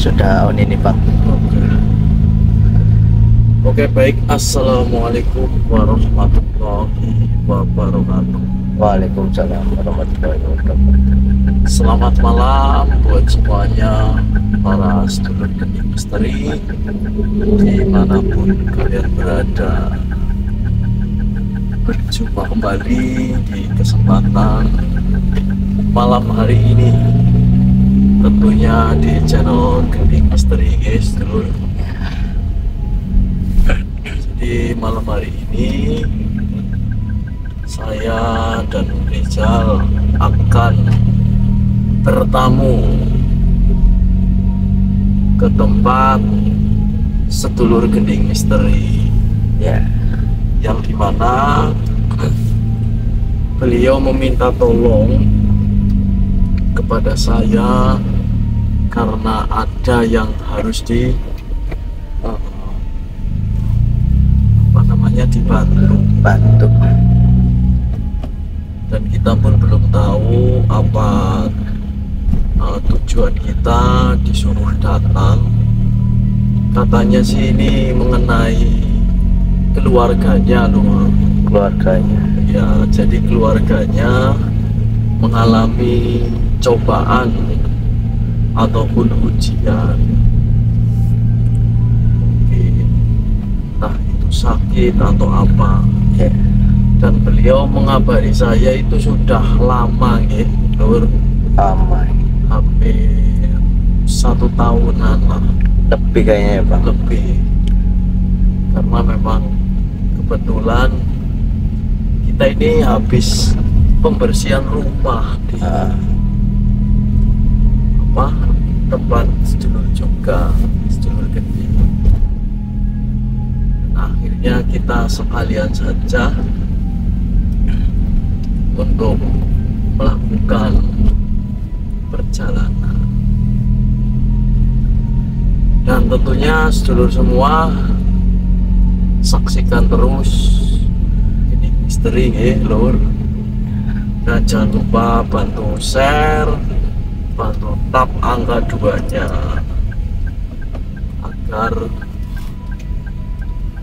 sudah on ini Bang. Oke, baik. Assalamualaikum warahmatullahi wabarakatuh. Waalaikumsalam warahmatullahi wabarakatuh. Selamat malam buat semuanya para sedulur Kening Misteri dimanapun kalian berada. Berjumpa kembali di kesempatan malam hari ini, tentunya di channel Kening Misteri, guys, dulur. Jadi malam hari ini saya dan Rizal akan bertamu ke tempat sedulur Kening Misteri, Ya, yang dimana beliau meminta tolong kepada saya karena ada yang harus dibantu, dan kita pun belum tahu apa tujuan kita disuruh datang. Katanya sih ini mengenai keluarganya loh. keluarganya. Ya, jadi keluarganya mengalami cobaan ataupun ujian, mungkin entah itu sakit atau apa. Ya, Dan beliau mengabari saya itu sudah lama ya, Lur, aman. hampir 1 tahunan lah, Lebih kayaknya ya Bang. lebih. Karena memang kebetulan kita ini habis pembersihan rumah di tempat sedulur juga, sedulur Kening. Akhirnya kita sekalian saja untuk melakukan perjalanan, dan tentunya sedulur semua saksikan terus Kening Misteri ya, Lur. Dan jangan lupa bantu share, bantu tap angka 2-nya agar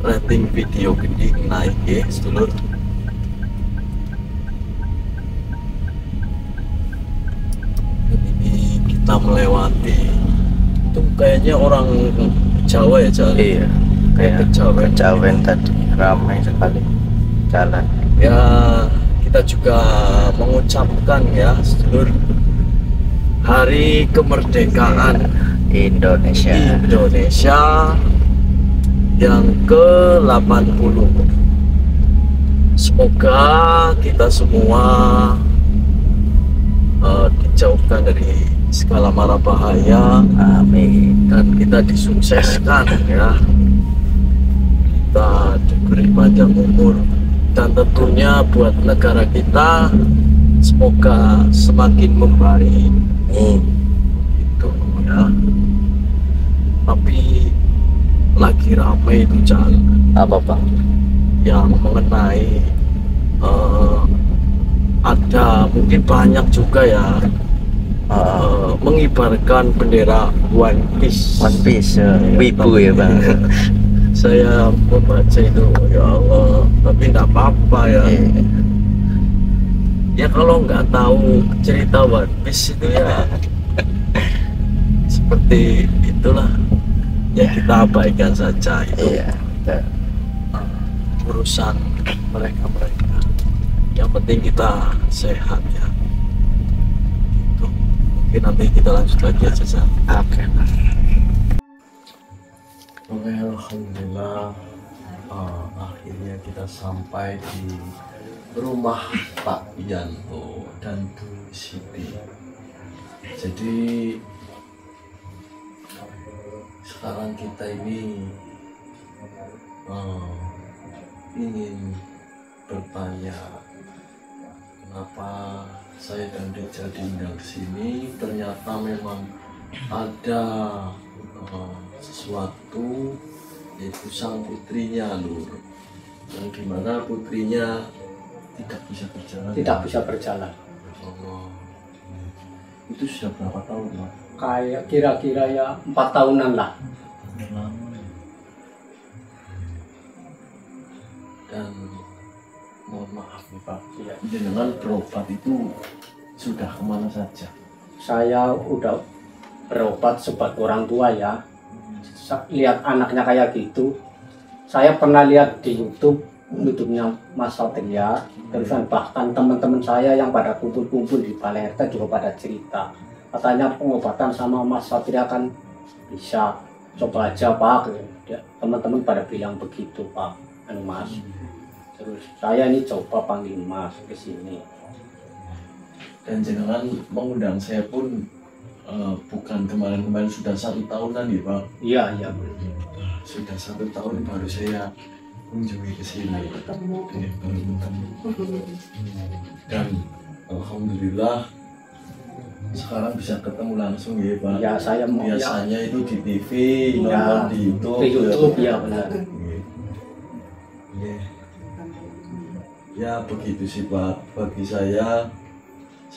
rating video Kening naik ya, sedulur. Dan ini kita melewati, itu kayaknya orang Jawa ya, Jalan. Iya, kayak Kejawen. Kejawen tadi ramai sekali jalan. Ya, kita juga mengucapkan ya, sedulur, Hari Kemerdekaan Indonesia. Indonesia yang ke-80. Semoga kita semua dijauhkan dari segala mara bahaya, Amin. dan kita disukseskan ya, kita diberi panjang umur, dan tentunya buat negara kita semoga semakin membaik. Gitu ya. Tapi lagi ramai itu jalan Apa Bang? yang mengenai ada mungkin banyak juga ya mengibarkan bendera One Piece. One Piece, wibu ya Bang. Saya membaca itu, ya Allah, tapi enggak apa-apa ya. Ya kalau nggak tahu cerita One Piece itu ya seperti itulah ya, kita abaikan saja itu. Iya. Urusan mereka. Yang penting kita sehat ya. Itu mungkin nanti kita lanjut lagi aja, San. Oke. Oke, alhamdulillah, akhirnya kita sampai di rumah Pak Yanto dan Bu Siti. Jadi sekarang kita ini ingin bertanya kenapa saya dan Rizal diundang ke sini. Ternyata memang ada sesuatu, yaitu sang putrinya, Lur, yang dimana putrinya tidak bisa berjalan. Tidak bisa berjalan. Allah. Itu sudah berapa tahun, Pak? kayak kira-kira ya 4 tahunan lah. Lama. Dan mohon maaf nih Pak, Ya. jenengan berobat itu sudah kemana saja? Saya udah berobat sebagai orang tua ya. Lihat anaknya kayak gitu. Saya pernah lihat di YouTube-nya Mas Satria. Terusan bahkan teman-teman saya yang pada kumpul-kumpul di Balai RT juga pada cerita. Katanya pengobatan sama Mas Satria kan bisa, coba aja Pak. Teman-teman pada bilang begitu Pak, Mas. Terus saya ini coba panggil Mas ke sini. Dan jenengan mengundang saya pun bukan kemarin-kemarin, sudah 1 tahunan ya Pak. Iya, iya. Sudah 1 tahun baru saya kunjungi ke sini. Baru ketemu. Dan alhamdulillah sekarang bisa ketemu langsung ya Pak. Ya, saya mau Biasanya itu di TV, ya, nonton di YouTube. di YouTube ya benar. Iya. Ya begitu sih Pak. Bagi saya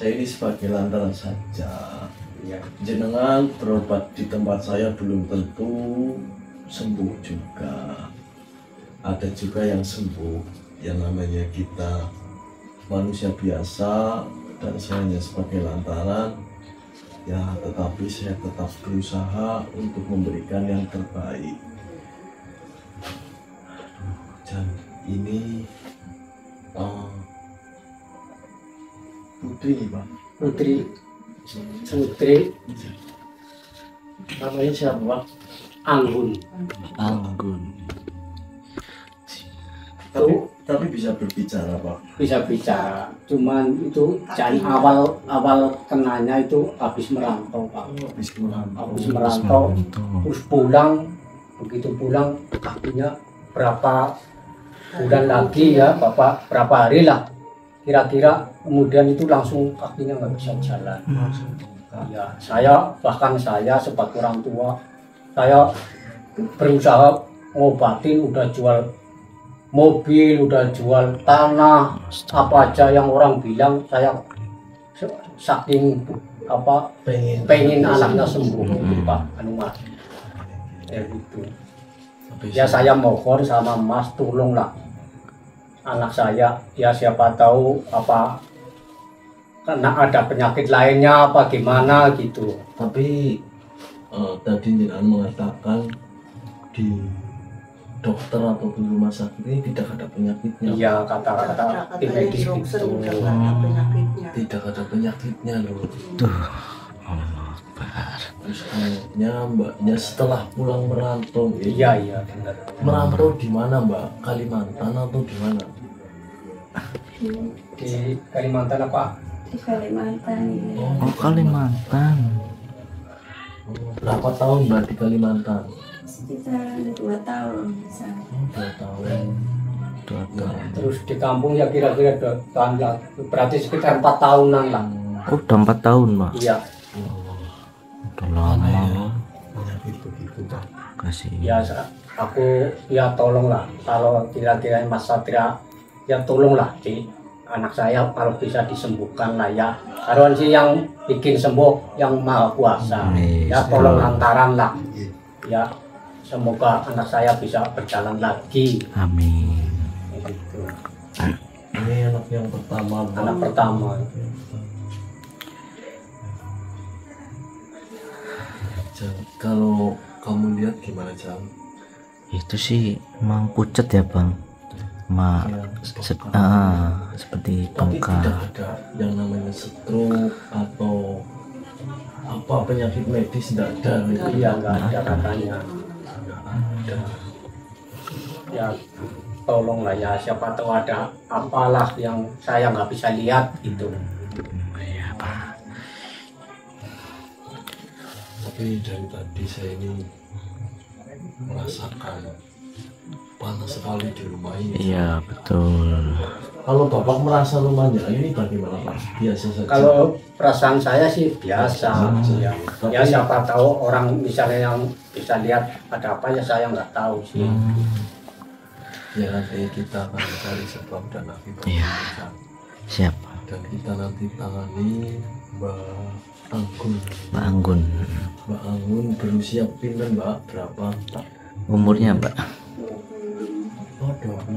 ini sebagai lantaran saja. Ya. Jenengan berobat di tempat saya belum tentu sembuh juga. Ada juga yang sembuh, yang namanya kita manusia biasa, dan saya hanya sebagai lantaran. Ya, tetapi saya tetap berusaha untuk memberikan yang terbaik. Dan ini Putri nih Pak. Putri Namanya siapa Pak? Anggun. Tapi bisa berbicara Pak. Bisa bicara, cuman itu jangan awal kenanya itu habis merantau Pak. Habis merantau terus pulang, begitu pulang kakinya berapa bulan lagi ya Bapak, berapa hari lah kira-kira, kemudian itu langsung kakinya nggak bisa jalan. Ya, saya sebagai orang tua, saya berusaha ngobatin, udah jual mobil, udah jual tanah, apa aja yang orang bilang. Saya saking pengen anaknya sembuh Pak Mas. Ya gitu. Ya saya mohon sama Mas, tolonglah anak saya, ya siapa tahu apa karena ada penyakit lainnya apa gimana gitu. Tapi tadi jenengan mengatakan di dokter atau di rumah sakit ini tidak ada penyakitnya. Iya, kata-kata tim medis gitu. Tidak ada penyakitnya loh. Terus kayaknya mbaknya setelah pulang merantau ya? Iya benar. Merantau di mana Mbak? Kalimantan atau di mana? Di Kalimantan apa? Di Kalimantan ini. Oh, Kalimantan. Berapa tahun Mbak di Kalimantan? Sekitar 2 tahun bisa. 2 tahun. 2 tahun. Terus di kampung ya kira-kira 2 tahun lah. Berarti sekitar 4 tahunan lah. Oh, udah 4 tahun, Mbak. Iya. Udah lama. Penyakit begitu Pak. Kasih. Ya aku ya tolonglah kalau kira-kira Mas Satria ya tolonglah di anak saya kalau bisa disembuhkan lah ya. Karuan sih yang bikin sembuh yang Maha Kuasa. Ya tolong lantaran lah. Ya semoga anak saya bisa berjalan lagi. Amin. Gitu. Ini anak yang pertama Pak. Anak pertama. Kalau kamu lihat gimana Jam? Itu sih emang pucat ya, Bang. Seperti Tapi bengkak. tidak ada yang namanya stroke atau apa penyakit medis, tidak ada. Iya nggak ada katanya. Ya tolonglah ya, siapa tahu ada apalah yang saya nggak bisa lihat itu. Iya, Pak. Tapi dari tadi saya ini merasakan panas sekali di rumah ini. Iya, betul. Kalau Bapak merasa rumahnya ini bagaimana Pak? Biasa saja. Kalau perasaan saya sih biasa. Ya siapa tahu orang misalnya yang bisa lihat ada apa ya saya nggak tahu sih. Ya nanti kita akan cari sebab dan akibat. Iya. Siap. dan kita nanti tangani Mbak Anggun. Mbak Anggun. Mbak Anggun berusia pinter Mbak, berapa? Umurnya Mbak?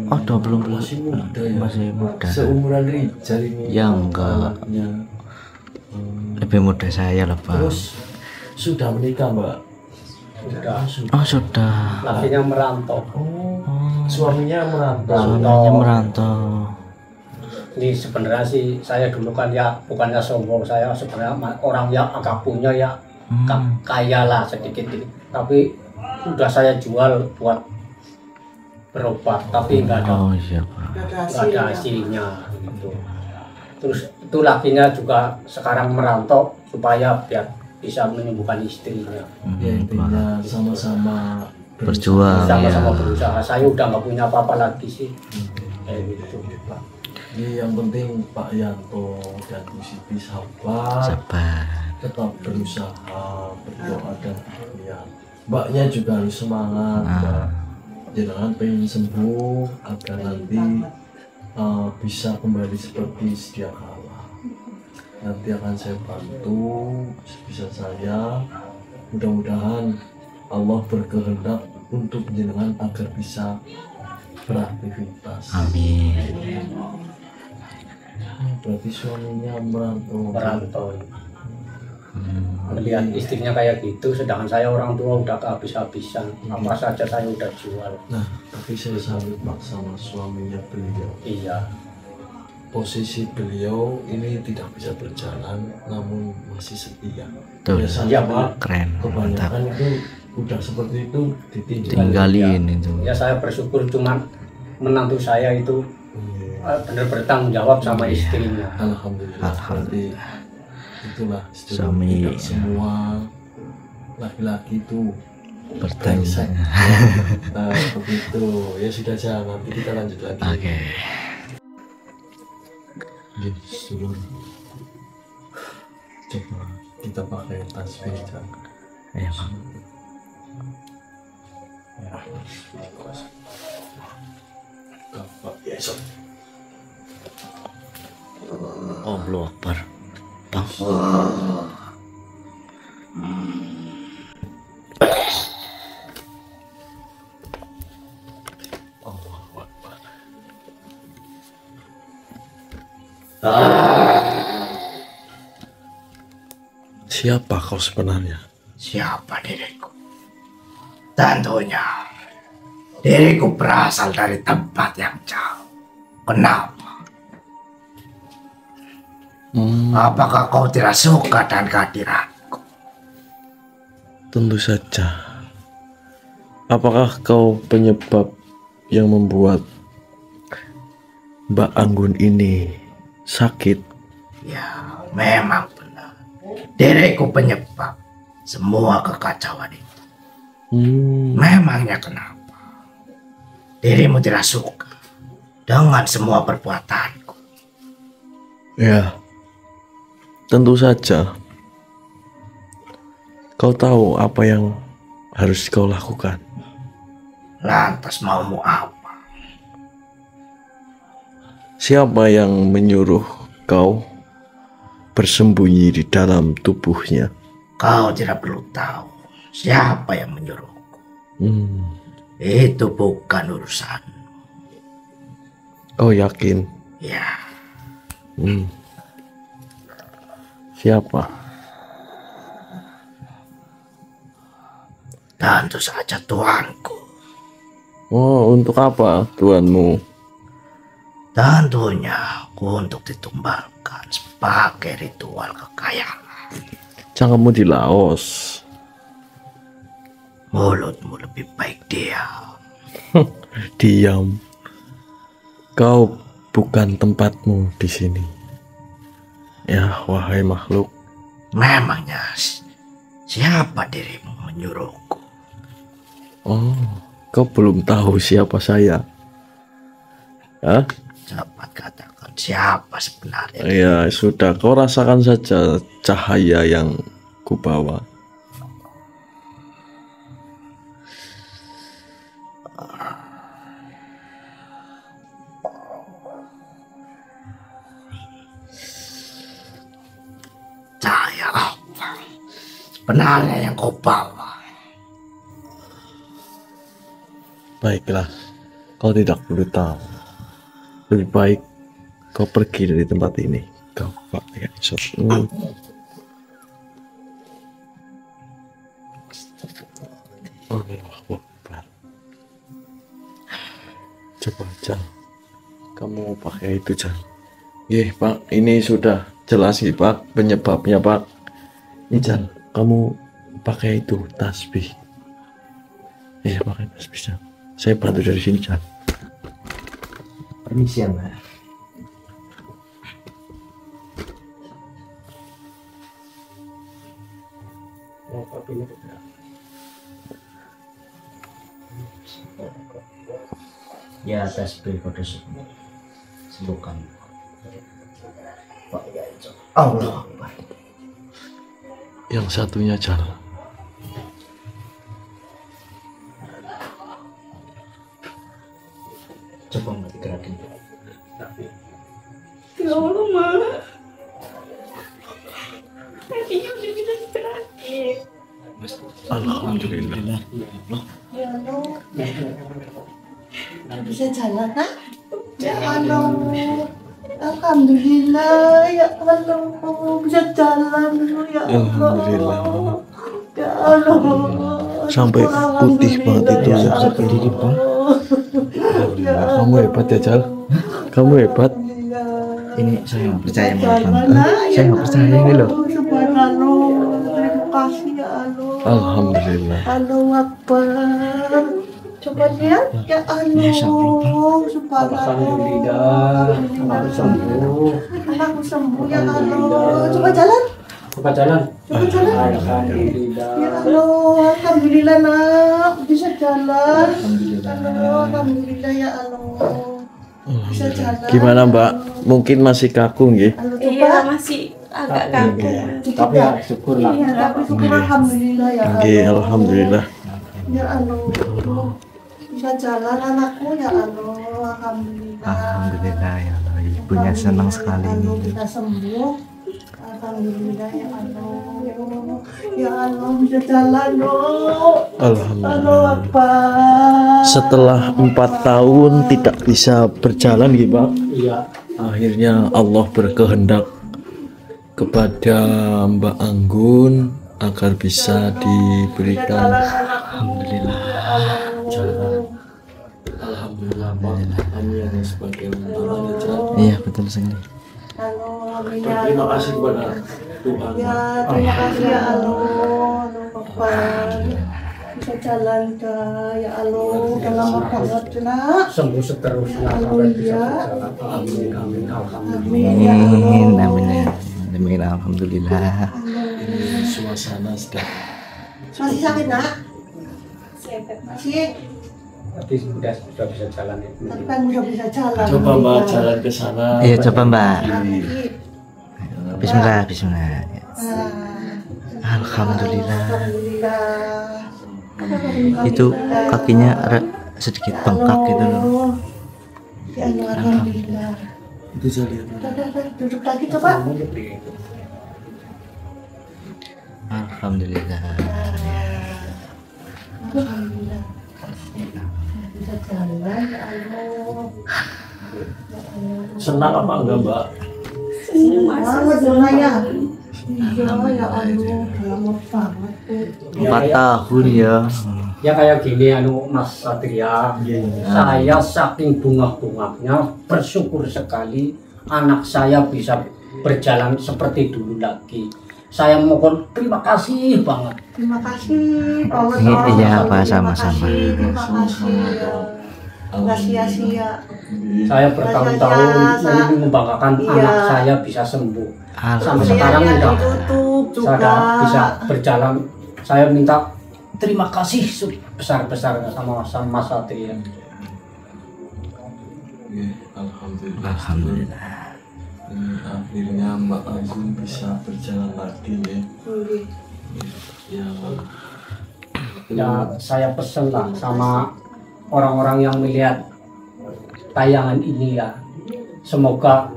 Oh, 20 masih muda ya. Masih muda. Seumuran Rijal ini. Ya enggak. Anaknya. Lebih muda saya lah Pak. Terus sudah menikah Mbak? Sudah. Oh sudah. Lakinya merantau. Suaminya merantau. Suaminya merantau. Ini sebenarnya sih saya dulu kan ya bukannya sombong, saya sebenarnya orang yang agak punya ya kaya lah sedikit, tapi udah saya jual buat berobat, tapi nggak ada, Oh iya Pak. nggak ada hasilnya gitu. Terus itu lakinya juga sekarang merantau supaya biar bisa menyembuhkan istrinya. Ya intinya sama-sama Berjuang Sama-sama ya. berusaha. Saya udah nggak punya apa-apa lagi sih. Kayak gitu. Jadi yang penting Pak Yanto dan Bu Siti sabar, Sabar. tetap berusaha, berdoa dan ikhtiar. Mbaknya juga harus semangat, Mbak. Jangan pengen sembuh agar nanti bisa kembali seperti sedia kala. Nanti akan saya bantu sebisa saya. Mudah-mudahan Allah berkehendak untuk jenengan agar bisa beraktivitas. Amin. Berarti suaminya merantau. Melihat istrinya kayak gitu, sedangkan saya orang tua udah kehabis-habisan. Apa saja saya udah jual. Nah, tapi saya salut Pak sama suaminya beliau. Iya. Posisi beliau ini tidak bisa berjalan, namun masih setia. Tuh. Iya, Biasanya Pak, Keren. Mantap. kebanyakan itu udah seperti itu ditinggal. Tinggalin itu. Ya saya bersyukur cuman menantu saya itu benar bertanggung jawab sama istrinya. Alhamdulillah. Berarti itulah Suami. tidak semua laki-laki itu Bertanggung. brengsek. Nah, begitu. Ya sudah aja, nanti kita lanjut lagi. Oke. Jadi seluruh coba kita pakai tasbih aja. Ayo Pak. Allahu Akbar. Bang. Siapa kau sebenarnya? Siapa diriku? Tentunya diriku berasal dari tempat yang jauh. Kenapa? Apakah kau tidak suka dengan kehadiranku? Tentu saja. Apakah kau penyebab yang membuat Mbak Anggun ini sakit? Ya, memang benar. Diriku penyebab semua kekacauan itu. Memangnya kenapa? Dirimu tidak suka dengan semua perbuatanku? Ya, tentu saja. Kau tahu apa yang harus kau lakukan. Lantas maumu apa? Siapa yang menyuruh kau bersembunyi di dalam tubuhnya? Kau tidak perlu tahu siapa yang menyuruhku. Itu bukan urusan. Kau yakin? Ya, Siapa? tentu saja Tuanku. Oh, untuk apa tuanmu? Tentunya untuk ditumbalkan sebagai ritual kekayaan. Janganmu di Laos. Mulutmu lebih baik diam. Diam. Kau bukan tempatmu di sini. Ya, wahai makhluk. Memangnya siapa dirimu menyuruhku? Oh, kau belum tahu siapa saya? Hah? Cepat katakan siapa sebenarnya. Ya, sudah. Kau rasakan saja cahaya yang kubawa. benarnya yang kau bawa. Baiklah, kau tidak perlu tahu. Lebih baik kau pergi dari tempat ini. Kau pakai esokmu. Allahu Akbar. Coba Jal, kamu pakai itu Jal. Pak, ini sudah jelas nih Pak penyebabnya Pak. Ini Jal, kamu pakai itu tasbih. Iya pakai tasbih Jal. Saya bantu dari sini Jal. Permisi ya Mbak. Ya tasbih pada sembuhkan. Pak ya itu. Allah. Yang satunya Jal. Coba nggak digerakin. Ya Allah, Ma. Tadinya udah bisa digerakin. Alhamdulillah. Ya Allah. Bisa jalan, nak? Ya Allah. Alhamdulillah, ya Allah. Bisa jalan, ya Allah. Alhamdulillah. Ya Allah. Sampai putih banget itu ya. Berdiri Bang. Kamu hebat ya Jal. Kamu hebat. Ini saya nggak percaya Bang. Bagaimana, Saya nggak percaya ini loh. Subhanallah. Terima kasih ya Allah. Alhamdulillah. Allahu Akbar. Coba lihat, ya Allah. Subhanallah. Alhamdulillah, anakku sembuh. Anakku sembuh ya Allah. Coba jalan. Coba jalan. Coba jalan. Alhamdulillah. Ya Allah, alhamdulillah nak bisa jalan. Alhamdulillah. Alhamdulillah ya Allah. Bisa jalan. Gimana Mbak? Mungkin masih kaku nggih? Halo, Iya, coba. masih agak kaku. Tapi ya syukurlah. Iya, tapi syukur alhamdulillah ya Nggih, Allah. alhamdulillah. Ya Allah. Bisa jalan anakku ya Allah. Alhamdulillah. Alhamdulillah ya Allah. Ibunya senang sekali. Allah bisa sembuh. Alhamdulillah ya Allah. Ya Allah bisa jalan loh. Alhamdulillah. Allah Akbar. Setelah 4 tahun tidak bisa berjalan gitu Pak. Iya. Akhirnya Allah berkehendak kepada Mbak Anggun agar bisa diberikan. Alhamdulillah. Alhamdulillah Pak. Kami yang sebagai undangannya Jal. Iya betul sekali. Allah, Terima kasih kepada Tuhan. ya terima kasih ya Allah. Akbar. Bisa jalan ke ya Allah. Udah lama banget nak. Sembuh seterusnya sampai bisa berjalan. Amin, amin, alhamdulillah. Amin ya Allah. Amin. Amin. Alhamdulillah. Ini suasana sedang. Masih sakit nak? Siapa? Masih. Tapi sudah bisa jalan ya. Tapi kan udah bisa jalan. Coba Mbak jalan ke sana. Iya coba Mbak. Sakit. Bismillah. Bismillah. Ah, Alhamdulillah. Alhamdulillah. Itu kakinya ada sedikit bengkak gitu loh. Ya Allah, alhamdulillah. Itu jalan. Udah, duduk lagi coba. Alhamdulillah. Alhamdulillah. Bisa jalan ya Allah. Senang apa enggak Mbak? Senyum Banget masuk. Dona ya. Iya ya Allah, lama banget tuh. 4 tahun ya. Ya kayak gini Mas Satria. Saya saking bunga-bunganya bersyukur sekali anak saya bisa berjalan seperti dulu lagi. Saya mohon terima kasih banget. Terima kasih banget. Iya, Om. Pak, sama-sama. Terima kasih ya. Nggak sia-sia. Saya bertahun-tahun Saya- ini membanggakan Iya. anak saya bisa sembuh. Sampai Alhamdulillah. sekarang Lihat udah ditutup juga. saya bisa berjalan. Saya minta terima kasih besar-besarnya sama Mas Satria. Alhamdulillah. Alhamdulillah. Akhirnya Mbak Anggun bisa berjalan lagi ya. Ya. Ya saya pesen lah sama orang-orang yang melihat tayangan ini ya. Semoga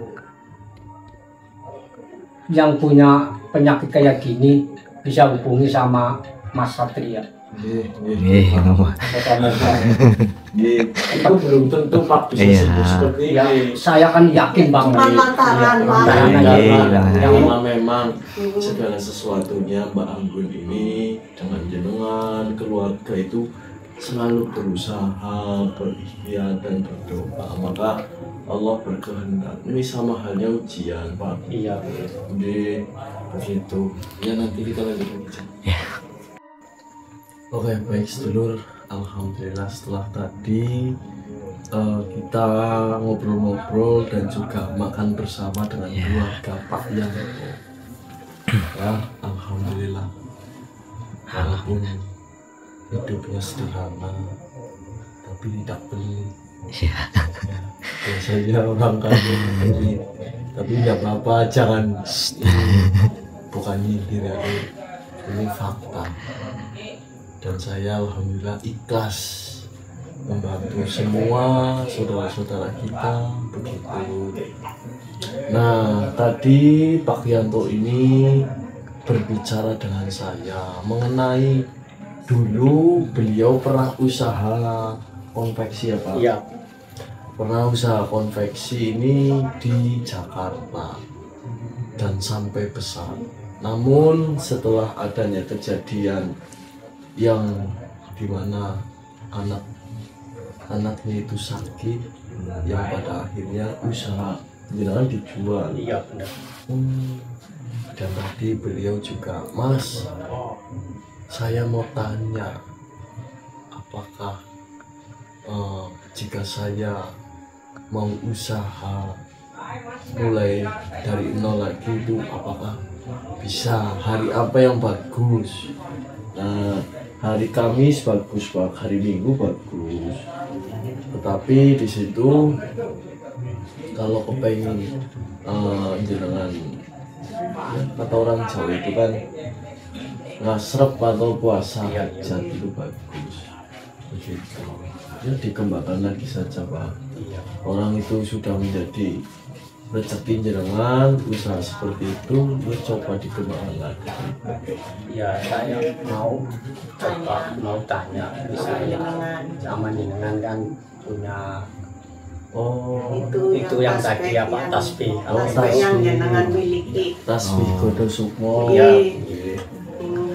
yang punya penyakit kayak gini bisa hubungi sama Mas Satria. Nama. Itu belum tentu Pak bisa Iya. sembuh seperti Ya, ini. saya kan yakin Bang. Cuma lantaran, Iya, Bang. lantaran aja, Iya, Bang. iya. Yang Karena memang segala sesuatunya Mbak Anggun ini dengan jenengan keluarga itu selalu berusaha berikhtiar dan berdoa, maka Allah berkehendak. Ini sama halnya ujian Pak. iya. Jadi begitu. Ya nanti kita lanjut lagi. Oke, baik sedulur. Alhamdulillah setelah tadi kita ngobrol-ngobrol dan juga makan bersama dengan keluarga Pak Yanto. Ya, alhamdulillah. Walaupun hidupnya sederhana, tapi tidak pelit. Ya, biasanya orang kaya pelit, tapi nggak apa-apa, jangan bukan nyindir ya, ini fakta. Dan saya alhamdulillah ikhlas membantu semua saudara-saudara kita begitu. Nah, tadi Pak Yanto ini berbicara dengan saya mengenai dulu beliau pernah usaha konveksi ya Pak? Iya. Pernah usaha konveksi ini di Jakarta dan sampai besar. Namun setelah adanya kejadian yang dimana anaknya itu sakit, yang pada akhirnya usaha jangan dijual. Iya benar. Dan tadi beliau juga, Mas, saya mau tanya, apakah jika saya mau usaha mulai dari nol lagi itu apakah bisa? Hari apa yang bagus? Nah, hari Kamis bagus Pak, hari Minggu bagus. Tetapi di situ kalau kepengen jenengan, kata orang Jawa itu kan ngasrep atau puasa aja itu bagus. Begitu. Ya dikembangkan lagi saja Pak. Orang itu sudah menjadi rezeki jenengan, usaha seperti itu, ya coba dikembangkan lagi. Ya saya mau coba mau tanya misalnya sama jenengan kan punya itu yang tadi apa tasbih. Tasbih yang jenengan miliki. Tasbih Godo Sukmo. Iya.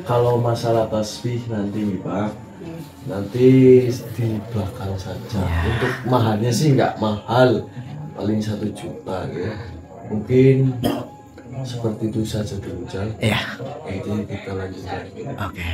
Kalau masalah tasbih nanti nih Pak, nanti di belakang saja. Untuk mahalnya sih nggak mahal, paling 1 juta ya. Mungkin seperti itu saja dulu Jan. Iya. Nanti kita lanjut lagi. Oke.